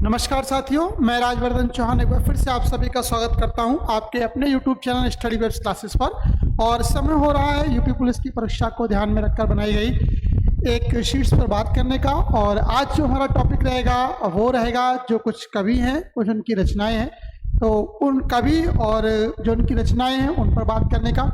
नमस्कार साथियों, मैं राजवर्धन चौहान एक बार फिर से आप सभी का स्वागत करता हूं आपके अपने YouTube channel study webs classes पर। और समय हो रहा है यूपी पुलिस की परीक्षा को ध्यान में रखकर बनाई गई एक शीट्स पर बात करने का। और आज जो हमारा टॉपिक रहेगा वो रहेगा जो कुछ कवि हैं, कुछ उनकी रचनाएं हैं, तो उन कवि और जो उनकी रचनाएं हैं उन पर बात करने का।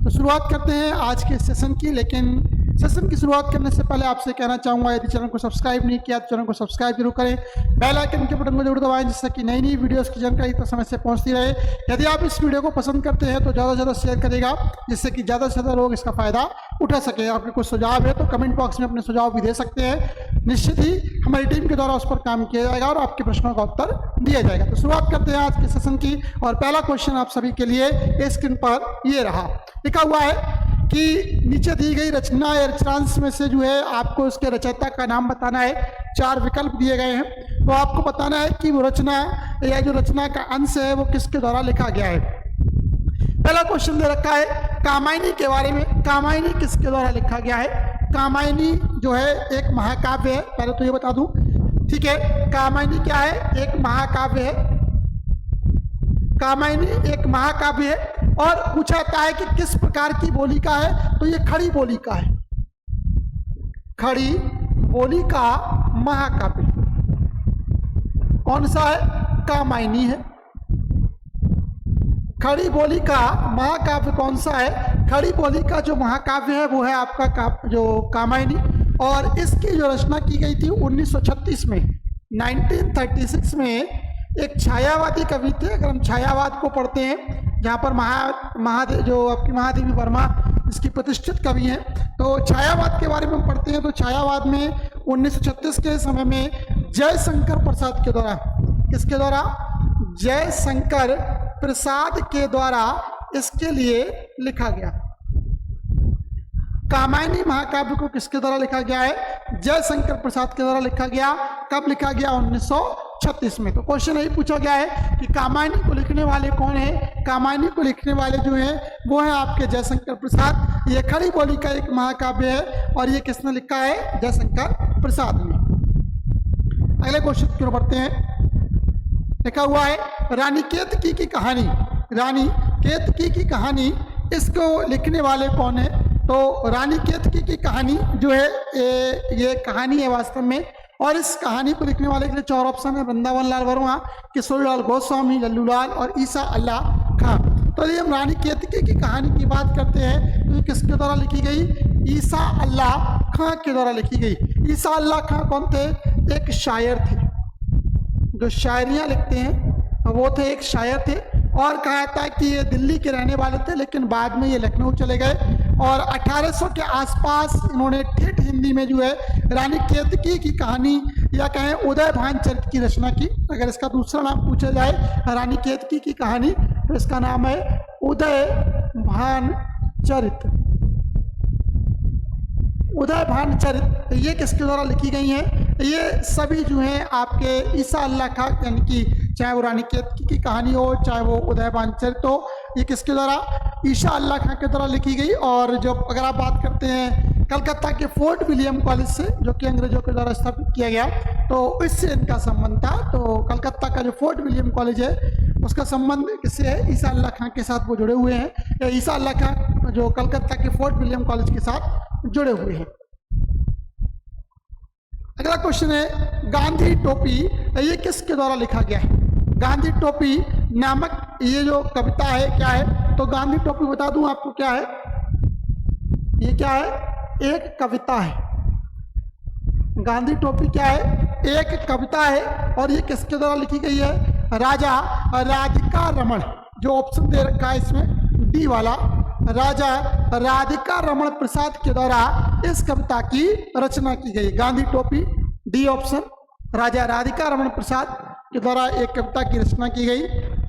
तो शुरुआत करते हैं आज के सेशन की। लेकिन सेशन की शुरुआत करने से पहले आपसे कहना चाहूँगा, यदि चैनल को सब्सक्राइब नहीं किया तो चैनल को सब्सक्राइब जरूर करें, बेल आइकन के बटन को जरूर दबाएं, जिससे कि नई नई वीडियोस की जानकारी तो समय से पहुंचती रहे। यदि आप इस वीडियो को पसंद करते हैं तो ज़्यादा से ज़्यादा शेयर करेगा, जिससे कि ज़्यादा से ज़्यादा लोग इसका फ़ायदा उठा सकें। आपके कुछ सुझाव है तो कमेंट बॉक्स में अपने सुझाव भी दे सकते हैं, निश्चित ही हमारी टीम के द्वारा उस पर काम किया जाएगा और आपके प्रश्नों का उत्तर दिया जाएगा। तो शुरुआत करते हैं आज के सेशन की। और पहला क्वेश्चन आप सभी के लिए स्क्रीन पर ये रहा, लिखा हुआ है कि नीचे दी गई रचना या रचनांश में से जो है आपको उसके रचयिता का नाम बताना है। 4 विकल्प दिए गए हैं, तो आपको बताना है कि वो रचना या जो रचना का अंश है वो किसके द्वारा लिखा गया है। पहला क्वेश्चन दे रखा है कामायनी के बारे में। कामायनी किसके द्वारा लिखा गया है? कामायनी जो है एक महाकाव्य है, पहले तो ये बता दूं, ठीक है। कामायनी क्या है? एक महाकाव्य है। कामायनी एक महाकाव्य है। और पूछा जाता है कि किस प्रकार की बोली का है, तो ये खड़ी बोली का है। खड़ी बोली का महाकाव्य कौन सा है? कामायनी है। खड़ी बोली का महाकाव्य कौन सा है? खड़ी बोली का जो महाकाव्य है वो है आपका जो कामायनी। और इसकी जो रचना की गई थी 1936 में, 1936 में एक छायावादी कवि थे। अगर हम छायावाद को पढ़ते हैं, जहाँ पर महादेवी वर्मा इसकी प्रतिष्ठित कवि हैं, तो छायावाद के बारे में हम पढ़ते हैं। तो छायावाद में 1936 के समय में जयशंकर प्रसाद के द्वारा, किसके द्वारा? जयशंकर प्रसाद के द्वारा इसके लिए लिखा गया। कामायनी महाकाव्य को किसके द्वारा लिखा गया है? जयशंकर प्रसाद के द्वारा लिखा गया। कब लिखा गया? 1936 में। तो क्वेश्चन यही पूछा गया है कि कामायनी को लिखने वाले कौन है? कामायनी को लिखने वाले जो हैं वो है आपके जयशंकर प्रसाद। ये खड़ी बोली का एक महाकाव्य है और ये किसने लिखा है? जयशंकर प्रसाद ने। अगले क्वेश्चन की ओर बढ़ते हैं। लिखा हुआ है रानी केतकी की कहानी। रानी केतकी की कहानी, इसको लिखने वाले कौन है? तो रानी केतकी की कहानी जो है ये कहानी है वास्तव में। और इस कहानी को लिखने वाले के लिए 4 ऑप्शन है: वृंदावन लाल वर्मा, किशोरीलाल गोस्वामी, लल्लूलाल और ईसा अल्लाह खां। तो ये हम रानी केतकी की कहानी की बात करते हैं तो किसके द्वारा लिखी गई? ईसा अल्लाह खां के द्वारा लिखी गई। ईसा अल्लाह खां कौन थे? एक शायर थे, जो शायरियाँ लिखते हैं वो थे, एक शायर थे। और कहा जाता है कि ये दिल्ली के रहने वाले थे, लेकिन बाद में ये लखनऊ चले गए। और 1800 के आसपास इन्होंने ठेठ हिंदी में जो है रानी केतकी की कहानी या कहें उदय भान चरित की रचना की। अगर इसका दूसरा नाम पूछा जाए रानी केतकी की कहानी, तो इसका नाम है उदय भान चरित। उदय भान चरित ये किसके द्वारा लिखी गई हैं? ये सभी जो हैं आपके ईसा अल्लाह खां, यानी कि चाहे वो रानी केतकी की कहानी हो, चाहे वो उदय भान चरित हो, ये किसके द्वारा? ईसा अल्लाह खां के द्वारा लिखी गई। और जब अगर आप बात करते हैं कलकत्ता के फोर्ट विलियम कॉलेज से, जो कि अंग्रेजों के द्वारा स्थापित किया गया, तो इससे इनका संबंध था। तो कलकत्ता का जो फोर्ट विलियम कॉलेज है उसका संबंध किससे है? ईसा अल्लाह खां के साथ वो जुड़े हुए हैं। ईसा अल्लाह खां जो कलकत्ता के फोर्ट विलियम कॉलेज के साथ जुड़े हुए हैं। अगला क्वेश्चन है गांधी टोपी, ये किसके द्वारा लिखा गया है? गांधी टोपी नामक ये जो कविता है क्या है? तो गांधी टोपी बता दूं आपको क्या है? ये क्या है? एक कविता है। गांधी टोपी क्या है? एक कविता है। और ये किसके द्वारा लिखी गई है? राजा राधिका रमण, जो ऑप्शन दे रखा है इसमें डी वाला, राजा राधिका रमण प्रसाद के द्वारा इस कविता की रचना की गई। गांधी टोपी, डी ऑप्शन, राजा राधिका रमण प्रसाद के द्वारा एक कविता की रचना की गई।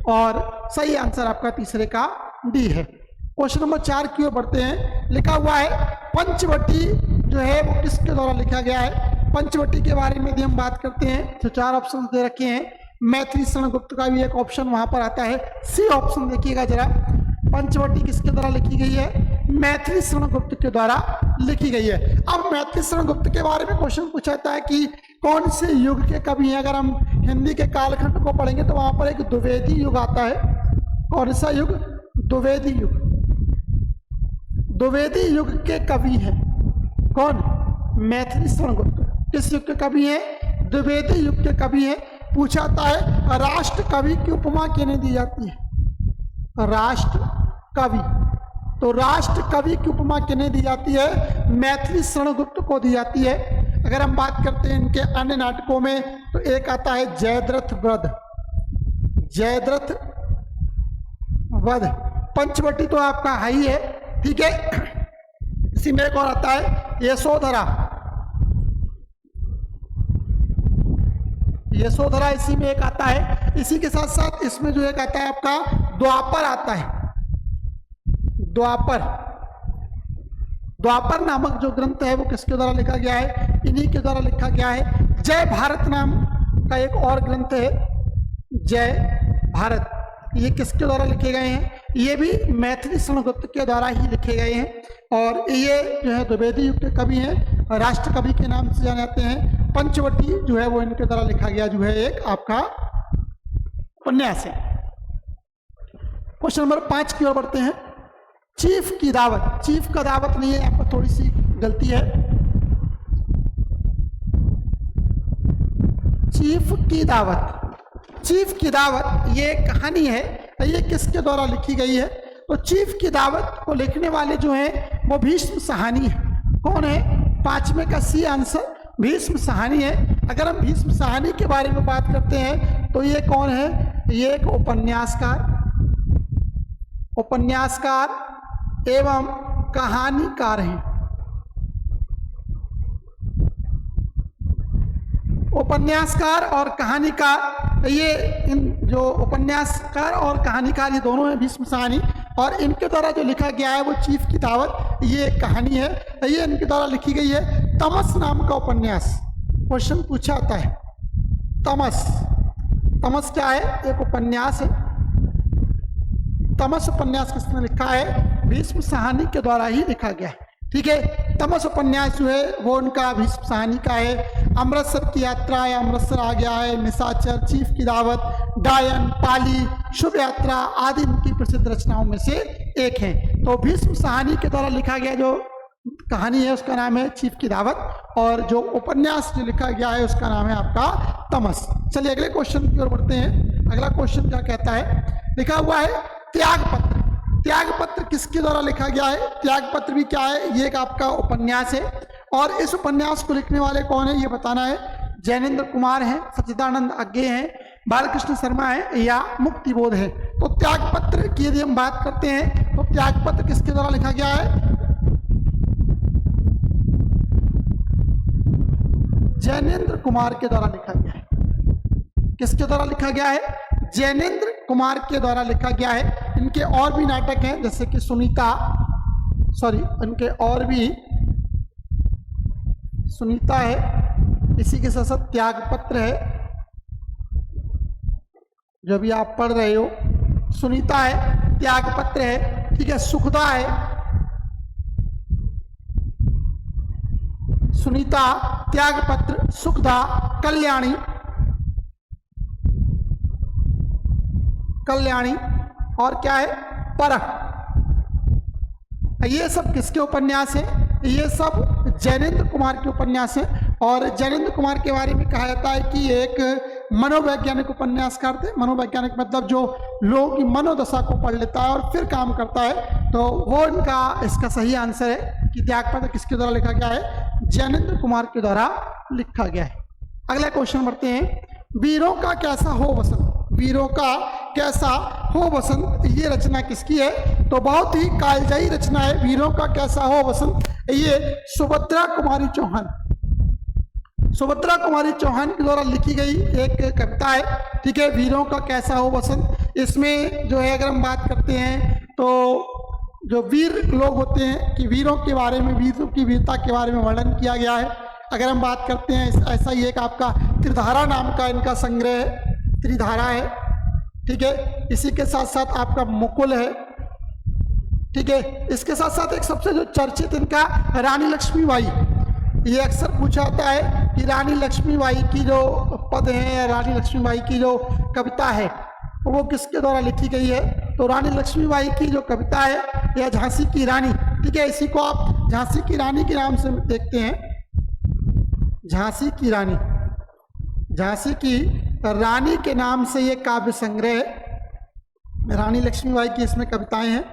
और सही आंसर आपका तीसरे का डी है। क्वेश्चन नंबर 4 की ओर बढ़ते हैं। लिखा हुआ है पंचवटी जो है वो किसके द्वारा लिखा गया है? पंचवटी के बारे में यदि हम बात करते हैं तो 4 ऑप्शन दे रखे हैं। मैथिली शरण गुप्त का भी एक ऑप्शन वहां पर आता है, सी ऑप्शन देखिएगा जरा। पंचवटी किसके द्वारा लिखी गई है? मैथिली शरण गुप्त के द्वारा लिखी गई है। अब मैथिली शरण गुप्त के बारे में क्वेश्चन पूछा जाता है कि कौन से युग के कवि हैं। अगर हम हिंदी के कालखंड को पढ़ेंगे तो वहां पर एक द्विवेदी युग आता है। कौन सा युग? द्विवेदी युग। द्विवेदी युग के कवि हैं कौन? मैथिली शरण गुप्त। किस युग के कवि हैं? द्विवेदी युग के कवि हैं। पूछा जाता है राष्ट्र कवि की उपमा किन्हें दी जाती है? राष्ट्र कवि। तो राष्ट्र कवि की उपमा किन्हें दी जाती है? मैथिली शरण गुप्त को दी जाती है। अगर हम बात करते हैं इनके अन्य नाटकों में तो एक आता है जयद्रथ वध। जयद्रथ वध। पंचवटी तो आपका हाई है, ठीक है। इसी में एक और आता है यशोधरा। यशोधरा इसी में एक आता है। इसी के साथ साथ इसमें जो एक आता है आपका द्वापर आता है। द्वापर। द्वापर नामक जो ग्रंथ है वो किसके द्वारा लिखा गया है? इन्हीं के द्वारा लिखा गया है। जय भारत नाम का एक और ग्रंथ है, जय भारत। ये किसके द्वारा लिखे गए हैं? ये भी मैथिली शरण गुप्त के द्वारा ही लिखे गए हैं। और ये जो है द्विवेदी युग के कवि हैं, राष्ट्र कवि के नाम से जाने जाते हैं। पंचवटी जो है वो इनके द्वारा लिखा गया जो है एक आपका उपन्यास है। क्वेश्चन नंबर 5 की ओर बढ़ते हैं। चीफ की दावत। चीफ का दावत नहीं है, आपको थोड़ी सी गलती है। चीफ की दावत। चीफ की दावत ये कहानी है, ये किसके द्वारा लिखी गई है? तो चीफ की दावत को लिखने वाले जो हैं वो भीष्म साहनी है। कौन है? 5वें का सी आंसर भीष्म साहनी है। अगर हम भीष्म साहनी के बारे में बात करते हैं तो ये कौन है? ये एक उपन्यासकार, उपन्यासकार एवं कहानीकार हैं। उपन्यासकार और कहानीकार, ये इन जो उपन्यासकार और कहानीकार ये दोनों हैं भीष्म साहनी, और इनके द्वारा जो लिखा गया है वो चीफ की दावत, ये कहानी है, ये इनके द्वारा लिखी गई है। तमस नाम का उपन्यास। क्वेश्चन पूछा जाता है तमस। तमस क्या है? एक उपन्यास है। तमस उपन्यास किसने लिखा है? भीष्म साहनी के द्वारा ही लिखा गया है, ठीक है। तमस उपन्यास जो है वो उनका भीष्म साहनी का है। अमृतसर की यात्रा या अमृतसर आ गया है, निशाचर, चीफ की दावत, डायन, पाली, शुभ यात्रा आदि इनकी प्रसिद्ध रचनाओं में से एक है। तो भीष्म साहनी के द्वारा लिखा गया जो कहानी है उसका नाम है चीफ की दावत, और जो उपन्यास जो लिखा गया है उसका नाम है आपका तमस। चलिए अगले क्वेश्चन की ओर बढ़ते हैं। अगला क्वेश्चन क्या कहता है? लिखा हुआ है त्यागपत्र। त्यागपत्र किसके द्वारा लिखा गया है? त्यागपत्र भी क्या है? ये एक आपका उपन्यास है, और इस उपन्यास को लिखने वाले कौन है ये बताना है। जैनेन्द्र कुमार हैं, सच्चिदानंद अज्ञे हैं, बालकृष्ण शर्मा है या मुक्तिबोध है। तो त्यागपत्र की यदि हम बात करते हैं तो त्यागपत्र किसके द्वारा लिखा गया है? जैनेन्द्र कुमार के द्वारा लिखा गया है। किसके द्वारा लिखा गया है? जैनेन्द्र कुमार के द्वारा लिखा गया है। इनके और भी नाटक हैं जैसे कि इनके और भी सुनीता है, इसी के साथ साथ त्यागपत्र है जो भी आप पढ़ रहे हो। सुनीता है, त्यागपत्र है, ठीक है। सुखदा है, सुनीता, त्यागपत्र, सुखदा, कल्याणी, कल्याणी और क्या है? परख। ये सब किसके उपन्यास हैं? ये सब जैनेन्द्र कुमार के उपन्यास हैं। और जैनेन्द्र कुमार के बारे में कहा जाता है कि एक मनोवैज्ञानिक उपन्यासकार थे। मनोवैज्ञानिक मतलब जो लोगों की मनोदशा को पढ़ लेता है और फिर काम करता है। तो वो इसका सही आंसर है कि त्यागपत्र किसके द्वारा लिखा गया है? जैनेन्द्र कुमार के द्वारा लिखा गया है। अगला क्वेश्चन बढ़ते हैं। वीरों का कैसा हो वसंत। वीरों का कैसा हो वसंत, ये रचना किसकी है? तो बहुत ही कालजयी रचना है वीरों का कैसा हो वसंत। ये सुभद्रा कुमारी चौहान, सुभद्रा कुमारी चौहान के द्वारा लिखी गई एक कविता है, ठीक है। वीरों का कैसा हो वसंत। इसमें जो है अगर हम बात करते हैं तो जो वीर लोग होते हैं कि वीरों के बारे में, वीरों की वीरता के बारे में वर्णन किया गया है। अगर हम बात करते हैं ऐसा ही एक आपका त्रिधारा नाम का इनका संग्रह है, त्रिधारा है, ठीक है। इसी के साथ साथ आपका मुकुल है, ठीक है। इसके साथ साथ एक सबसे जो चर्चित इनका रानी लक्ष्मीबाई, ये अक्सर पूछा जाता है कि रानी लक्ष्मीबाई की जो पद है या रानी लक्ष्मीबाई की जो कविता है वो किसके द्वारा लिखी गई है। तो रानी लक्ष्मीबाई की जो कविता है या झांसी की रानी, ठीक है, इसी को आप झांसी की रानी के नाम से देखते हैं। झांसी की रानी, झांसी की रानी के नाम से ये काव्य संग्रह है। रानी लक्ष्मीबाई की इसमें कविताएं हैं,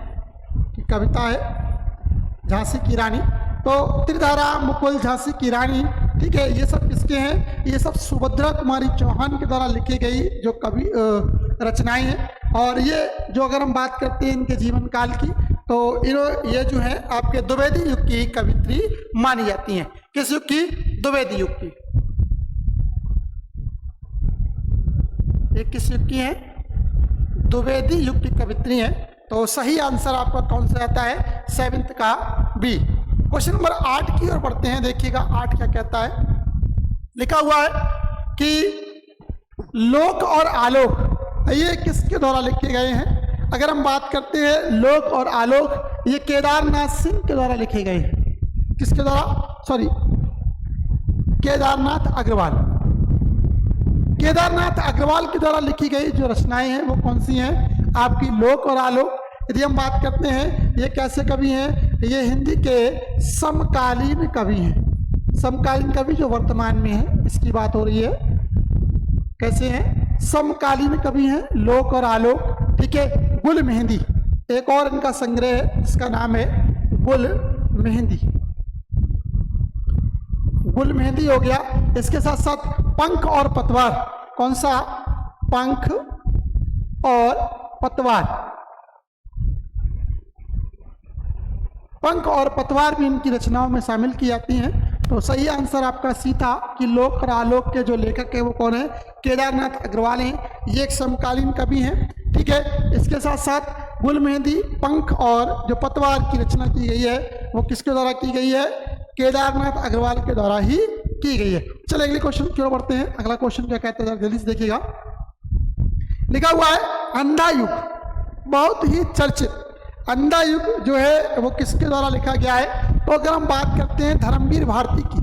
कविता है झांसी की रानी। तो त्रिधारा, मुकुल, झांसी की रानी, ठीक है, ये सब किसके हैं? ये सब सुभद्रा कुमारी चौहान के द्वारा लिखी गई जो कवि रचनाएं हैं। और ये जो अगर हम बात करते हैं इनके जीवन काल की, तो ये जो है आपके द्विवेदी युग की कवित्री मानी जाती हैं। किस युग की? द्विवेदी युग की। ये किस युग की है? द्विवेदी युग की कवित्री है। तो सही आंसर आपका कौन सा आता है? 7th का बी। क्वेश्चन नंबर 8 की ओर बढ़ते हैं। देखिएगा 8 क्या कहता है। लिखा हुआ है कि लोक और आलोक, ये किसके द्वारा लिखे गए हैं? अगर हम बात करते हैं लोक और आलोक, ये केदारनाथ सिंह के द्वारा लिखे गए हैं। किसके द्वारा? सॉरी, केदारनाथ अग्रवाल। केदारनाथ अग्रवाल के द्वारा लिखी गई जो रचनाएं हैं वो कौन सी हैं? आपकी लोक और आलोक। यदि हम बात करते हैं ये कैसे कवि हैं? ये हिंदी के समकालीन कवि हैं। समकालीन कवि जो वर्तमान में है, इसकी बात हो रही है। कैसे हैं? समकालीन कवि हैं लोक और आलोक, ठीक है। गुल मेहंदी एक और इनका संग्रह है, इसका नाम है गुल मेहंदी। गुल मेहंदी हो गया। इसके साथ साथ पंख और पतवार। कौन सा? पंख और पतवार। पंख और पतवार भी इनकी रचनाओं में शामिल की जाती हैं। तो सही आंसर आपका सी था कि लोक और आलोक के जो लेखक है वो कौन है? केदारनाथ अग्रवाल हैं। ये एक समकालीन कवि हैं, ठीक है। इसके साथ साथ गुल मेहंदी, पंख और जो पतवार की रचना की गई है वो किसके द्वारा की गई है? केदारनाथ अग्रवाल के द्वारा ही की गई है। चलिए अगले क्वेश्चन की ओर बढ़ते हैं। अगला क्वेश्चन क्या कहता है, जल्दी से देखिएगा। लिखा हुआ है अंधा युग, बहुत ही चर्चित अंधा युग जो है वो किसके द्वारा लिखा गया है? तो अगर हम बात करते हैं धर्मवीर भारती की,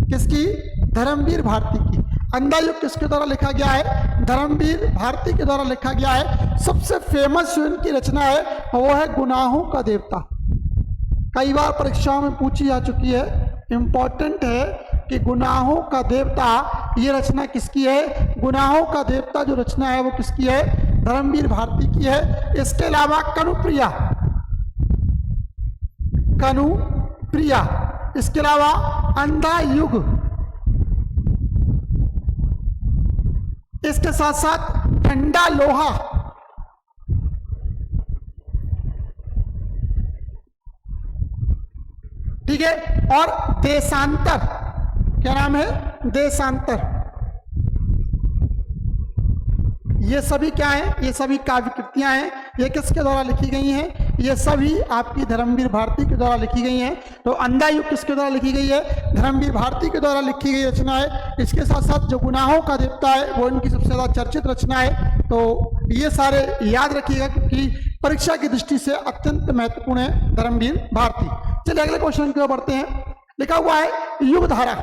किसकी? धर्मवीर भारती की। अंधा युग किसके द्वारा लिखा गया है? धर्मवीर भारती के द्वारा लिखा गया है। सबसे फेमस जो इनकी रचना है वो है गुनाहों का देवता। कई बार परीक्षाओं में पूछी जा चुकी है, इंपॉर्टेंट है कि गुनाहों का देवता ये रचना किसकी है? गुनाहों का देवता जो रचना है वो किसकी है? धर्मवीर भारती की है। इसके अलावा कनुप्रिया, कनुप्रिया, इसके अलावा अंधा युग, इसके साथ साथ ठंडा लोहा, ठीक है, और देशांतर। क्या नाम है? देशांतर। ये सभी क्या है? ये सभी काव्य कृतियां हैं। ये किसके द्वारा लिखी गई हैं? ये सभी आपकी धर्मवीर भारती के द्वारा लिखी गई हैं। तो अंधा युग किसके द्वारा लिखी गई है? धर्मवीर भारती के द्वारा लिखी गई रचना है। इसके साथ साथ जो गुनाहों का देवता है वो इनकी सबसे ज्यादा चर्चित रचना है। तो ये सारे याद रखिएगा क्योंकि परीक्षा की दृष्टि से अत्यंत महत्वपूर्ण है धर्मवीर भारती। चलिए अगले क्वेश्चन की ओर बढ़ते हैं। लिखा हुआ है युगधारा।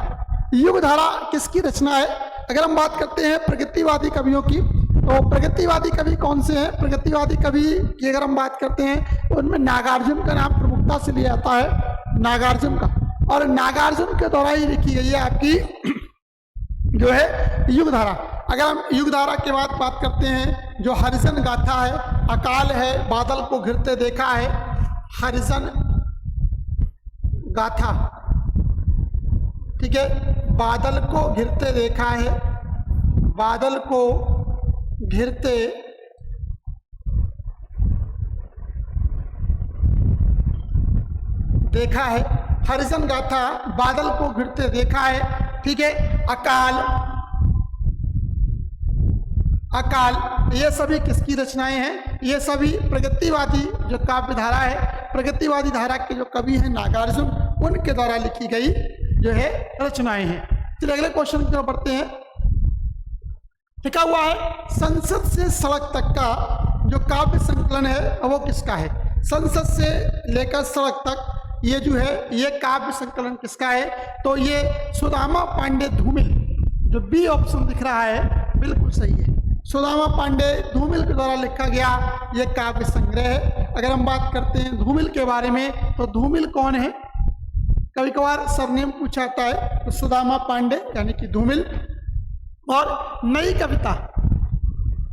युगधारा किसकी रचना है? अगर हम बात करते हैं प्रगतिवादी कवियों की, तो प्रगतिवादी कवि कौन से हैं? प्रगतिवादी कवि की अगर हम बात करते हैं तो उनमें नागार्जुन का नाम प्रमुखता से लिया जाता है, नागार्जुन का। और नागार्जुन के द्वारा ही लिखी गई है आपकी जो है युगधारा। अगर हम युगधारा के बाद बात करते हैं, जो हरिजन गाथा है, अकाल है, बादल को घिरते देखा है, हरिजन गाथा, ठीक है, बादल को घिरते देखा है, बादल को घिरते देखा है, हरिजन गाथा, बादल को घिरते देखा है, ठीक है, अकाल, अकाल, ये सभी किसकी रचनाएं हैं? ये सभी प्रगतिवादी जो काव्य धारा है, प्रगतिवादी धारा के जो कवि हैं नागार्जुन, उनके द्वारा लिखी गई जो है रचनाएं हैं। चलिए अगले क्वेश्चन की ओर बढ़ते हैं। लिखा हुआ है संसद से सड़क तक का जो काव्य संकलन है वो किसका है? संसद से लेकर सड़क तक ये जो है ये काव्य संकलन किसका है? तो ये सुदामा पांडे धूमिल, जो बी ऑप्शन दिख रहा है बिल्कुल सही है। सुदामा पांडे धूमिल के द्वारा लिखा गया ये काव्य संग्रह है। अगर हम बात करते हैं धूमिल के बारे में तो धूमिल कौन है? कभी कभार सरनेम पूछा जाता है, तो सुदामा पांडे यानी कि धूमिल। और नई कविता,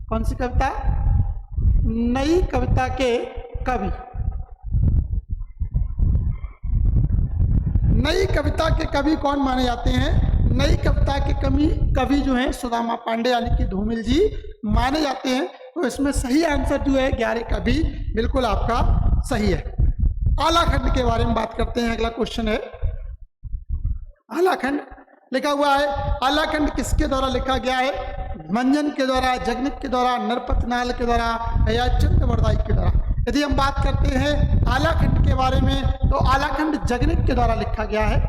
कौन सी कविता? नई कविता के कवि, नई कविता के कवि कौन माने जाते हैं? नई कविता के कवि जो हैं सुदामा पांडे यानी कि धूमिल जी माने जाते हैं। तो इसमें सही आंसर जो है 11 का भी बिल्कुल आपका सही है। आलाखंड के बारे में बात करते हैं, अगला क्वेश्चन है। आलाखंड लिखा हुआ है, आलाखंड किसके द्वारा लिखा गया है? मंजन के द्वारा, जगनिक के द्वारा, नरपतनाल के द्वारा या चंद्रवरदाई के द्वारा? यदि हम बात करते हैं आलाखंड के बारे में तो आलाखंड जगनिक के द्वारा लिखा गया है,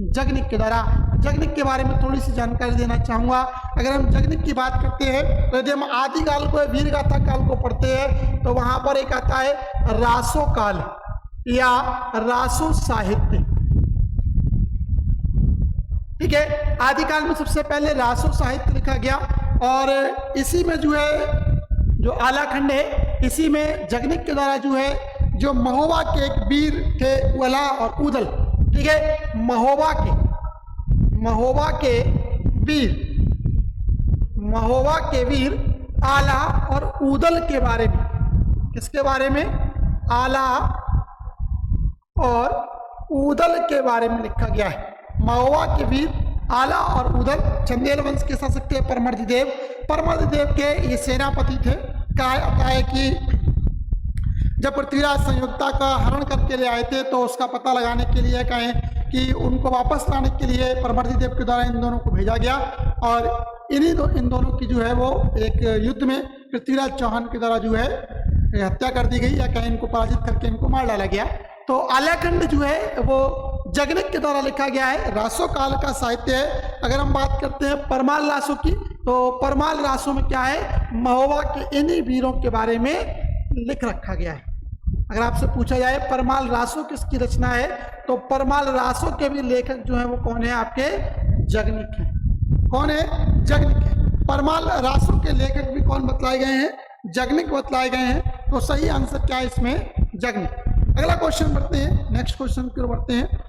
जगनिक के द्वारा। जगनिक के बारे में थोड़ी सी जानकारी देना चाहूँगा। अगर हम जगनिक की बात करते हैं तो यदि हम आदिकाल को, वीरगाथा काल को पढ़ते हैं तो वहाँ पर एक आता है रासो काल या रासो साहित्य। ठीक है, आदिकाल में सबसे पहले रासो साहित्य लिखा गया और इसी में जो है जो आलाखंड है, इसी में जगनिक के द्वारा जो है जो महोबा के एक वीर थे उला और उदल, ठीक है, महोबा के वीर आला और उदल के बारे में, किसके बारे में? आला और उदल के बारे में लिखा गया है। महोबा के वीर आला और उदल चंदेल वंश के शासक थे परमर्दिदेव। परमर्दिदेव के ये सेनापति थे। कहा जाता है कि जब पृथ्वीराज संयुक्ता का हरण करके ले आए थे तो उसका पता लगाने के लिए कहें कि उनको वापस लाने के लिए परमर्दिदेव के द्वारा इन दोनों को भेजा गया और इन दोनों की जो है वो एक युद्ध में पृथ्वीराज चौहान के द्वारा जो है हत्या कर दी गई या कहीं इनको पराजित करके इनको मार डाला गया। तो आलाखंड जो है वो जगनिक के द्वारा लिखा गया है, रासो काल का साहित्य है। अगर हम बात करते हैं परमाल रासो की तो परमाल रासो में क्या है? महोबा के इन्हीं वीरों के बारे में लिख रखा गया है। अगर आपसे पूछा जाए परमाल रासो किसकी रचना है तो परमाल रासो के भी लेखक जो है वो कौन है? आपके जगनिक है। कौन है? जगनिक है। परमाल रासो के लेखक भी कौन बतलाए गए हैं? जगनिक बतलाए गए हैं। तो सही आंसर क्या है इसमें? जगनिक। अगला क्वेश्चन बढ़ते हैं, नेक्स्ट क्वेश्चन की ओर बढ़ते हैं।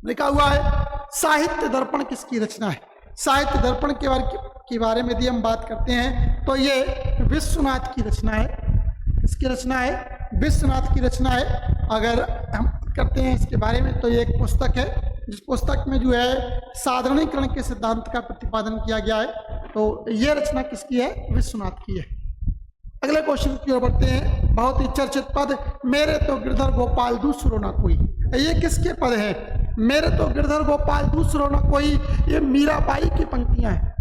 लिखा हुआ है साहित्य दर्पण किसकी रचना है? साहित्य दर्पण के बारे में यदि हम बात करते हैं तो ये विश्वनाथ की रचना है। किसकी रचना है? विश्वनाथ की रचना है। अगर हम करते हैं इसके बारे में तो ये एक पुस्तक है जिस पुस्तक में जो है साधारणीकरण के सिद्धांत का प्रतिपादन किया गया है। तो ये रचना किसकी है? विश्वनाथ की है। अगले क्वेश्चन की ओर बढ़ते हैं। बहुत ही चर्चित पद, मेरे तो गिरधर गोपाल दूसरो ना कोई, ये किसके पद हैं? मेरे तो गिरधर गोपाल दूसरो ना कोई, ये मीराबाई की पंक्तियां हैं।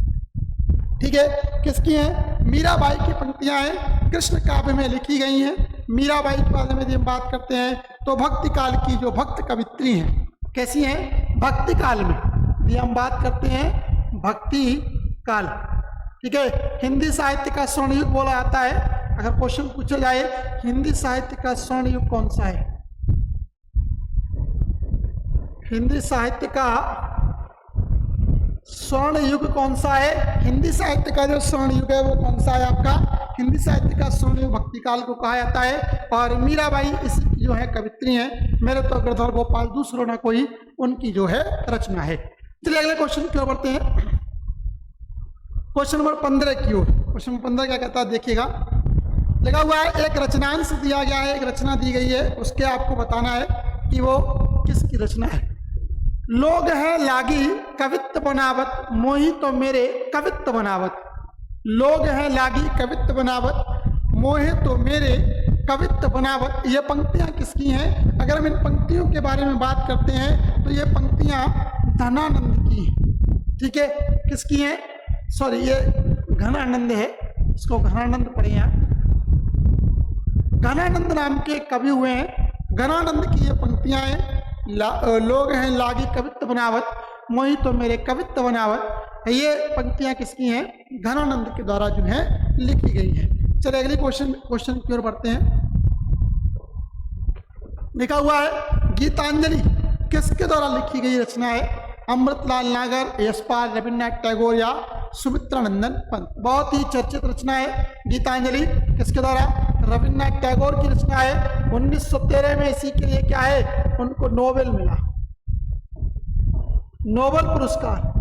ठीक है, किसकी हैं? मीराबाई की पंक्तियां हैं, कृष्ण काव्य में लिखी गई हैं। मीराबाई के बारे में यदि हम बात करते हैं तो भक्ति काल की जो भक्त कवित्री हैं, कैसी हैं? भक्ति काल में यदि हम बात करते हैं भक्ति काल, ठीक है, हिंदी साहित्य का स्वर्ण युग बोला जाता है। अगर क्वेश्चन पूछा जाए हिंदी साहित्य का स्वर्ण युग कौन सा है? हिंदी साहित्य का स्वर्ण युग कौन सा है? हिंदी साहित्य का जो स्वर्ण युग है वो कौन सा है आपका? हिंदी साहित्य का स्वर्ण युग भक्ति काल को कहा जाता है। और मीराबाई इस जो है कवित्री हैं, मेरे तो गिरधर गोपाल दूसरो ना कोई, उनकी जो है रचना है। चलिए अगले क्वेश्चन की ओर बढ़ते हैं, क्वेश्चन नंबर 15 की ओर। क्वेश्चन नंबर 15 क्या कहता है देखिएगा। लिखा हुआ है एक रचनांश दिया गया है, एक रचना दी गई है, उसके आपको बताना है कि वो किसकी रचना है। लोग है लागी कवित्व बनावत, मोही तो मेरे कवित्व बनावत। लोग है लागी कवित्व बनावत, मोहे तो मेरे कवित्व बनावत। ये पंक्तियां किसकी हैं? अगर हम इन पंक्तियों के बारे में बात करते हैं तो ये पंक्तियां धनानंद की हैं। ठीक है, किसकी हैं? सॉरी, ये घनानंद है, इसको घनानंद पढ़े यहाँ। घनानंद नाम के कवि हुए हैं, घनानंद की ये पंक्तियां हैं। लोग हैं लागी कवित्व बनावत, मोही तो मेरे कवित्व बनावत। ये पंक्तियां किसकी हैं? घनानंद के द्वारा जो है लिखी गई है। चलिए अगली क्वेश्चन की ओर बढ़ते हैं। लिखा हुआ है गीतांजलि किसके द्वारा लिखी गई रचना है? अमृतलाल नागर, यशपाल, रविन्द्रनाथ टैगोर या सुमित्रानंदन पंत। बहुत ही चर्चित रचना है गीतांजलि, किसके द्वारा? रविन्द्रनाथ टैगोर की रचना है। 1913 में इसी के लिए क्या है, उनको नोबेल मिला, नोबेल पुरस्कार।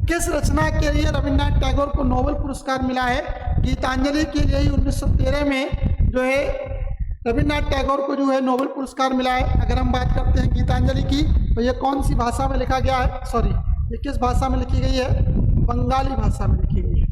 किस रचना के लिए रविन्द्रनाथ टैगोर को नोबेल पुरस्कार मिला है? गीतांजलि के लिए ही 1913 में जो है रविन्द्रनाथ टैगोर को जो है नोबेल पुरस्कार मिला है। अगर हम बात करते हैं गीतांजलि की, तो ये कौन सी भाषा में लिखा गया है? सॉरी, ये किस भाषा में लिखी गई है? बंगाली भाषा में लिखी गई है।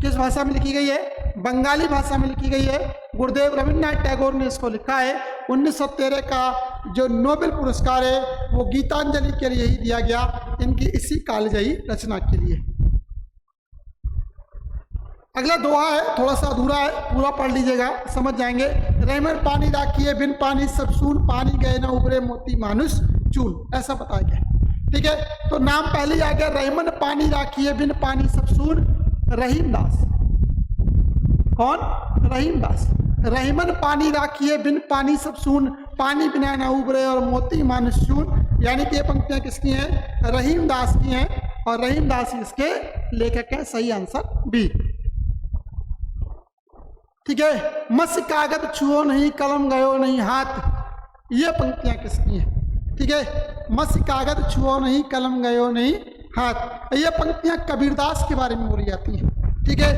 किस भाषा में लिखी गई है? बंगाली भाषा में लिखी गई है। गुरुदेव रविन्द्रनाथ टैगोर ने इसको लिखा है। 1913 का जो नोबेल पुरस्कार है वो गीतांजलि के लिए ही दिया गया, इनकी इसी कालजयी रचना के लिए। अगला दोहा है, थोड़ा सा अधूरा है, पूरा पढ़ लीजिएगा, समझ जाएंगे। रैमन पानी राखिए बिन पानी सब सून, पानी गए न उबरे मोती मानुष चून, ऐसा बताया गया। ठीक है, तो नाम पहले ही आ गया, रैमन पानी राखिए बिन पानी सब सून, रहीम दास। कौन? रहीम दास। रहीमन पानी राखिए बिन पानी सब सून, पानी बिना न उबरे और मोती मानुष चून। यानी कि ये पंक्तियां किसकी हैं? रहीम दास की हैं, और रहीम दास इसके लेखक हैं। सही आंसर बी। ठीक है, मस कागज छुओ नहीं, कलम गयो नहीं हाथ, ये पंक्तियां किसकी हैं? ठीक है, मस कागज छुओ नहीं, कलम गयो नहीं हाथ, ये पंक्तियां कबीरदास के बारे में बोली जाती हैं। ठीक है,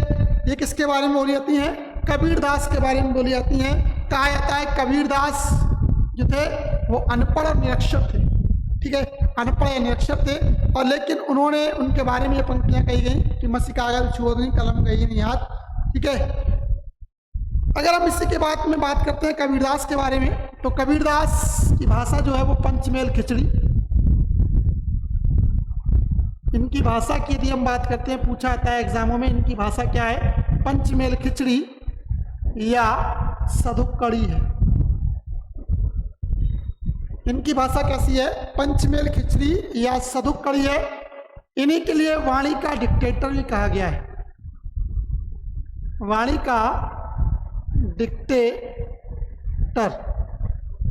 ये किसके बारे में बोली जाती हैं? कबीरदास के बारे में बोली जाती हैं। कहा जाता है कबीरदास जो थे वो अनपढ़ और निरक्षर थे। ठीक है, अनपढ़ या निरक्षर थे, और लेकिन उन्होंने, उनके बारे में ये पंक्तियां कही गई कि मस कागज छुओ नहीं, कलम गई नहीं हाथ। ठीक है, अगर हम इसी के बाद में बात करते हैं कबीरदास के बारे में, तो कबीरदास की भाषा जो है वो पंचमेल खिचड़ी। इनकी भाषा की यदि हम बात करते हैं, पूछा जाता है एग्जामों में, इनकी भाषा क्या है? पंचमेल खिचड़ी या सधुक्कड़ी है। इनकी भाषा कैसी है? पंचमेल खिचड़ी या सधुक्कड़ी है। इन्हीं के लिए वाणी का डिक्टेटर भी कहा गया है। वाणी का डिक्टेटर,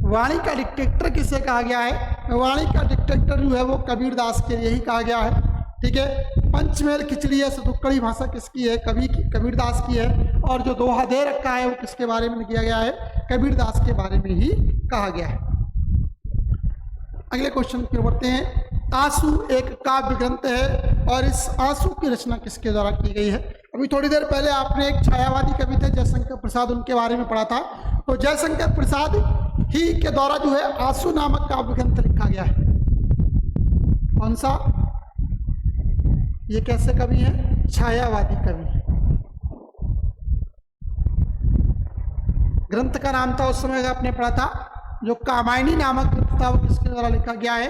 वाणी का डिक्टेटर किसे कहा गया है? वाणी का डिक्टेटर जो है वो कबीरदास के लिए ही कहा गया है। ठीक है, पंचमेल खिचड़ी या सधुक्कड़ी भाषा किसकी है? कबीरदास की है। और जो दोहा दे रखा है वो किसके बारे में किया गया है? कबीरदास के बारे में ही कहा गया है। अगले क्वेश्चन की ओर बढ़ते हैं। आंसू एक काव्य ग्रंथ है, और इस आंसू की रचना किसके द्वारा की गई है? अभी थोड़ी देर पहले आपने एक छायावादी कवि थे जयशंकर प्रसाद, उनके बारे में पढ़ा था। तो जयशंकर प्रसाद ही के द्वारा जो है आंसू नामक काव्य ग्रंथ लिखा गया है। कौन सा? ये कैसे कवि है? छायावादी कवि। ग्रंथ का नाम था, उस समय आपने पढ़ा था, जो कामायनी नामक ग्रंथ था वो किसके द्वारा लिखा गया है?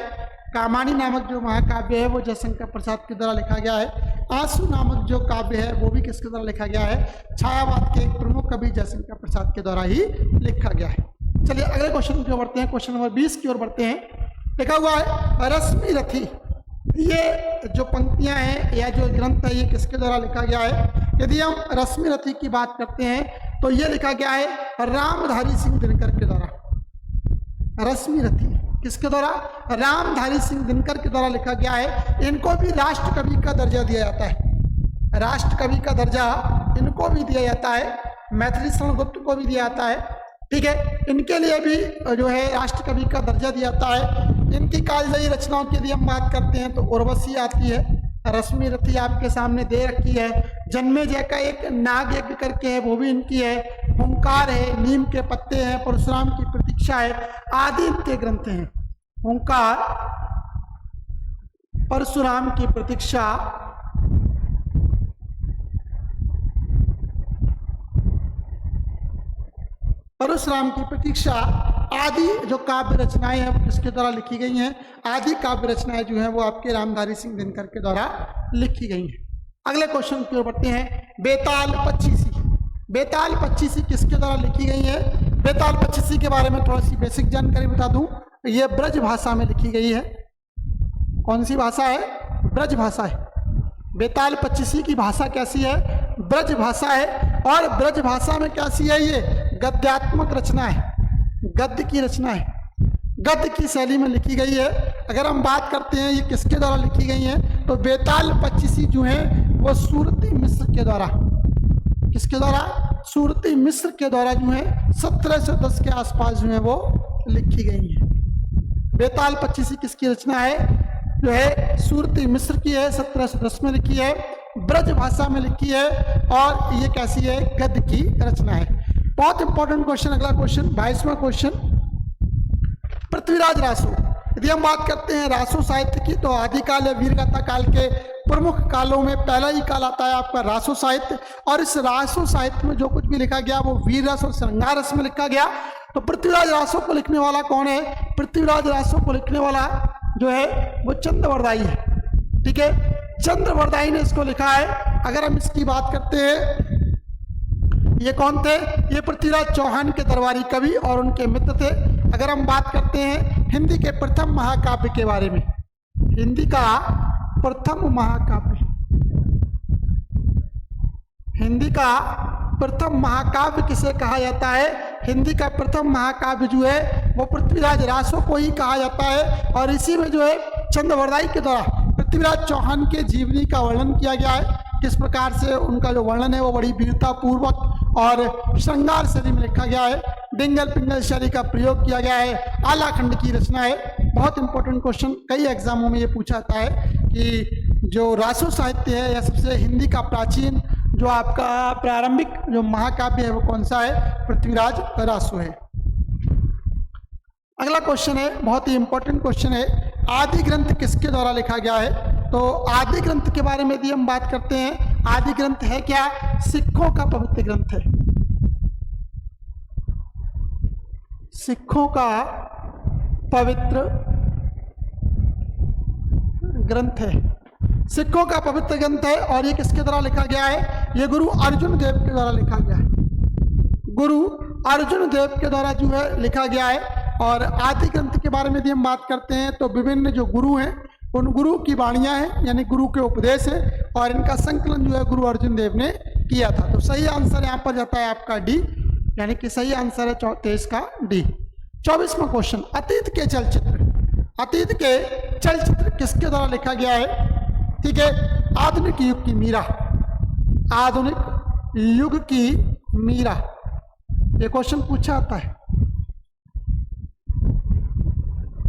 कामायनी नामक जो महाकाव्य है वो जयशंकर प्रसाद के द्वारा लिखा गया है। आंसू नामक जो काव्य है वो भी किसके द्वारा लिखा गया है? छायावाद के एक प्रमुख कवि जयशंकर प्रसाद के द्वारा ही लिखा गया है। चलिए अगले क्वेश्चन की ओर बढ़ते हैं, क्वेश्चन नंबर 20 की ओर बढ़ते हैं। लिखा हुआ है रश्मि रथी, ये जो पंक्तियां हैं या जो ग्रंथ है ये किसके द्वारा लिखा गया है? यदि हम रश्मि रथी की बात करते हैं तो ये लिखा गया है रामधारी सिंह दिनकर के द्वारा। रश्मि रथी किसके द्वारा? रामधारी सिंह दिनकर के द्वारा लिखा गया है। इनको भी राष्ट्र कवि का दर्जा दिया जाता है। राष्ट्र कवि का दर्जा इनको भी दिया जाता है, मैथिली शरण गुप्त को भी दिया जाता है। ठीक है, इनके लिए भी जो है राष्ट्र कवि का दर्जा दिया जाता है। इनकी कालजयी रचनाओं की यदि हम बात करते हैं तो उर्वशी आती है, रश्मि रथी आपके सामने दे रखी है। जन्मेजय का एक नाग यज्ञ करके है, वो भी इनकी है। ओंकार है, नीम के पत्ते हैं, परशुराम की प्रतीक्षा है, आदि इनके ग्रंथ हैं। ओंकार, परशुराम की प्रतीक्षा, परशुराम की प्रतीक्षा आदि जो काव्य रचनाएं हैं वो किसके द्वारा लिखी गई हैं? आदि काव्य रचनाएं जो हैं वो आपके रामधारी सिंह दिनकर के द्वारा लिखी गई हैं। अगले क्वेश्चन की ओर बढ़ते हैं। बेताल पच्चीसी, बेताल पच्चीसी किसके द्वारा लिखी गई है? बेताल पच्चीसी के बारे में थोड़ा सी बेसिक जानकारी बता दूं, ये ब्रज भाषा में लिखी गई है। कौन सी भाषा है? ब्रज भाषा है। बेताल पच्चीसी की भाषा कैसी है? ब्रज भाषा है। और ब्रज भाषा में कैसी है? ये गद्यात्मक रचना है, गद्य की रचना है, गद्य की शैली में लिखी गई है। अगर हम बात करते हैं ये किसके द्वारा लिखी गई है, तो बेताल पच्चीसी जो है वो सूरती मिस्र के द्वारा, किसके द्वारा, सूरती मिस्र के द्वारा जो है 1710 के आसपास जो है वो लिखी गई है। बेताल पच्चीसी किसकी रचना है, जो है सूरती मिस्र की है, 1710 में लिखी है, ब्रज भाषा में लिखी है और ये कैसी है, गद्य की रचना है। बहुत इंपॉर्टेंट क्वेश्चन, अगला क्वेश्चन 22वां क्वेश्चन, पृथ्वीराज रासो। यदि हम बात करते हैं रासो साहित्य की, तो आदिकाल या वीरगाथा काल के प्रमुख कालों में पहला ही काल आता है आपका रासो साहित्य। और इस रासो साहित्य में जो कुछ भी लिखा गया वो वीर रस और श्रृंगार रस में लिखा गया। तो पृथ्वीराज रासो को लिखने वाला कौन है, पृथ्वीराज रासो को लिखने वाला जो है वो चंद्रवरदाई है। ठीक है, चंद्रवरदाई ने इसको लिखा है। अगर हम इसकी बात करते हैं, ये कौन थे, ये पृथ्वीराज चौहान के दरबारी कवि और उनके मित्र थे। अगर हम बात करते हैं हिंदी के प्रथम महाकाव्य के बारे में, हिंदी का प्रथम महाकाव्य, हिंदी का प्रथम महाकाव्य किसे कहा जाता है, हिंदी का प्रथम महाकाव्य जो है वो पृथ्वीराज रासो को ही कहा जाता है। और इसी में जो है चंद्रवरदाई के द्वारा पृथ्वीराज चौहान के जीवनी का वर्णन किया गया है। किस प्रकार से उनका जो वर्णन है वो बड़ी वीरता पूर्वक और श्रृंगार शैली में लिखा गया है, डिंगल पिंगल शैली का प्रयोग किया गया है, आलाखंड की रचना है। बहुत इंपॉर्टेंट क्वेश्चन, कई एग्जामों में ये पूछा जाता है कि जो रासो साहित्य है या सबसे हिंदी का प्राचीन जो आपका प्रारंभिक जो महाकाव्य है वो कौन सा है, पृथ्वीराज रासो है। अगला क्वेश्चन है, बहुत ही इंपॉर्टेंट क्वेश्चन है, आदि ग्रंथ किसके द्वारा लिखा गया है। तो आदि ग्रंथ के बारे में यदि हम बात करते हैं, आदि ग्रंथ है क्या, सिखों का पवित्र ग्रंथ है, सिखों का पवित्र ग्रंथ है, सिखों का पवित्र ग्रंथ है। और ये किसके द्वारा लिखा गया है, ये गुरु अर्जुन देव के द्वारा लिखा गया है, गुरु अर्जुन देव के द्वारा जो है लिखा गया है। और आदि ग्रंथ के बारे में यदि हम बात करते हैं तो विभिन्न जो गुरु हैं उन गुरु की वाणियां हैं, यानी गुरु के उपदेश है, और इनका संकलन जो है गुरु अर्जुन देव ने किया था। तो सही आंसर यहाँ पर जाता है आपका डी, यानी कि सही आंसर है 23 का डी। 24वां क्वेश्चन, अतीत के चलचित्र, अतीत के चलचित्र किसके द्वारा लिखा गया है। ठीक है, आधुनिक युग की मीरा, आधुनिक युग की मीरा, ये क्वेश्चन पूछा आता है।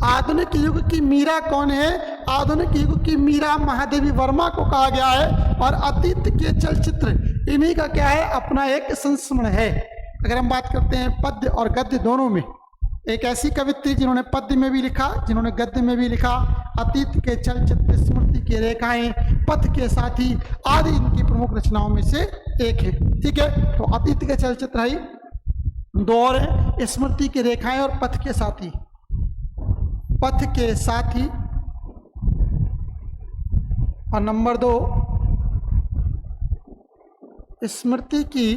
आधुनिक युग की मीरा कौन है, आधुनिक युग की मीरा महादेवी वर्मा को कहा गया है। और अतीत के चलचित्र इन्हीं का क्या है, अपना एक संस्मरण है। अगर हम बात करते हैं पद्य और गद्य दोनों में, एक ऐसी कवित्री जिन्होंने पद्य में भी लिखा, जिन्होंने गद्य में भी लिखा, अतीत के चलचित्र, स्मृति की रेखाएं, पथ के साथी आदि इनकी प्रमुख रचनाओं में से एक है। ठीक है, तो अतीत के चलचित्र है, दो और है, स्मृति की रेखाएं और पथ के साथी, पथ के साथी, और नंबर 2 स्मृति की,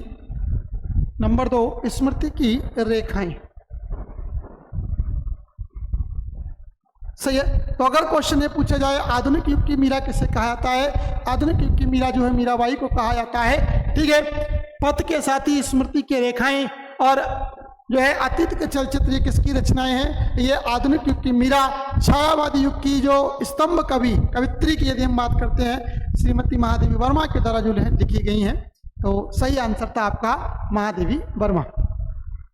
नंबर 2 स्मृति की रेखाएं। सही है। तो अगर क्वेश्चन ये पूछा जाए आधुनिक युग की मीरा किसे कहा जाता है, आधुनिक युग की मीरा जो है मीराबाई को कहा जाता है। ठीक है, पथ के साथी, स्मृति के रेखाएं और जो है अतीत के चलचित्र, ये किसकी रचनाएं हैं, ये आधुनिक युग की मीरा। छायावादी युग की जो स्तंभ कवित्री की यदि हम बात करते हैं, श्रीमती महादेवी वर्मा के द्वारा जो लिखी गई हैं, तो सही आंसर था आपका महादेवी वर्मा।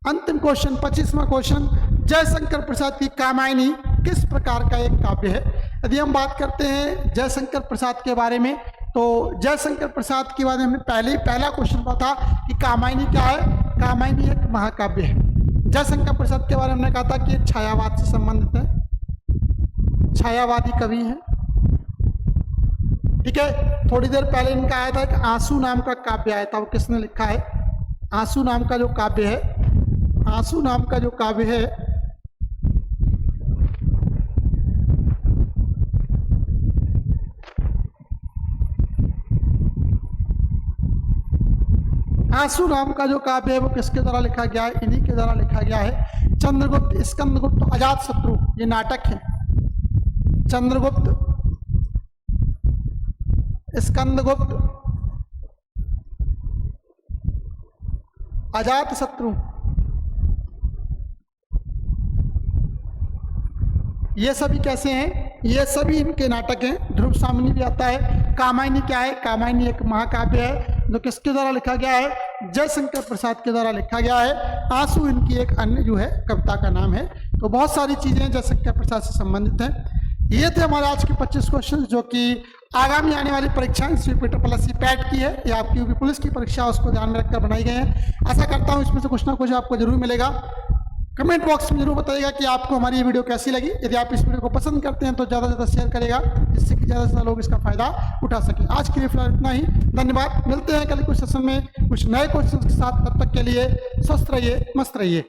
अंतिम क्वेश्चन, 25वां क्वेश्चन, जयशंकर प्रसाद की कामायनी किस प्रकार का एक काव्य है। यदि हम बात करते हैं जयशंकर प्रसाद के बारे में, तो जयशंकर प्रसाद के बारे में पहला क्वेश्चन था कि कामायनी क्या है। कामायनी एक महाकाव्य है। जयशंकर प्रसाद के बारे में हमने कहा था कि छायावाद से संबंधित है, छायावादी कवि है। ठीक है, थोड़ी देर पहले इनका आया था कि आंसू नाम का काव्य आया था, वो किसने लिखा है, आंसू नाम का जो काव्य है, आंसू नाम का जो काव्य है आंसू नाम का जो काव्य है वो किसके द्वारा लिखा गया है, इन्हीं के द्वारा लिखा गया है। चंद्रगुप्त, स्कंदगुप्त, अजातशत्रु, ये नाटक है। चंद्रगुप्त, स्कंदगुप्त, अजातशत्रु, ये सभी कैसे हैं? ये सभी इनके नाटक हैं। ध्रुव सामनी भी आता है। कामायनी क्या है? कामायनी एक महाकाव्य है जो किसके द्वारा लिखा गया है? जयशंकर प्रसाद के द्वारा लिखा गया है। आंसू इनकी एक अन्य जो है कविता का नाम है। तो बहुत सारी चीजें जयशंकर प्रसाद से संबंधित हैं। ये थे हमारे आज के 25 क्वेश्चन जो कि आगामी आने वाली परीक्षा यूपी पैट की है या आपकी यूपी पुलिस की परीक्षा उसको ध्यान में रखकर बनाई गए हैं। आशा करता हूँ इसमें से कुछ ना कुछ आपको जरूर मिलेगा। कमेंट बॉक्स में जरूर बताइएगा कि आपको हमारी ये वीडियो कैसी लगी। यदि आप इस वीडियो को पसंद करते हैं तो ज़्यादा से ज़्यादा शेयर करेगा जिससे कि ज़्यादा से ज़्यादा लोग इसका फायदा उठा सकें। आज के लिए फिलहाल इतना ही। धन्यवाद। मिलते हैं कल कुछ सेशन में कुछ नए क्वेश्चन के साथ। तब तक के लिए स्वस्थ रहिए, मस्त रहिए।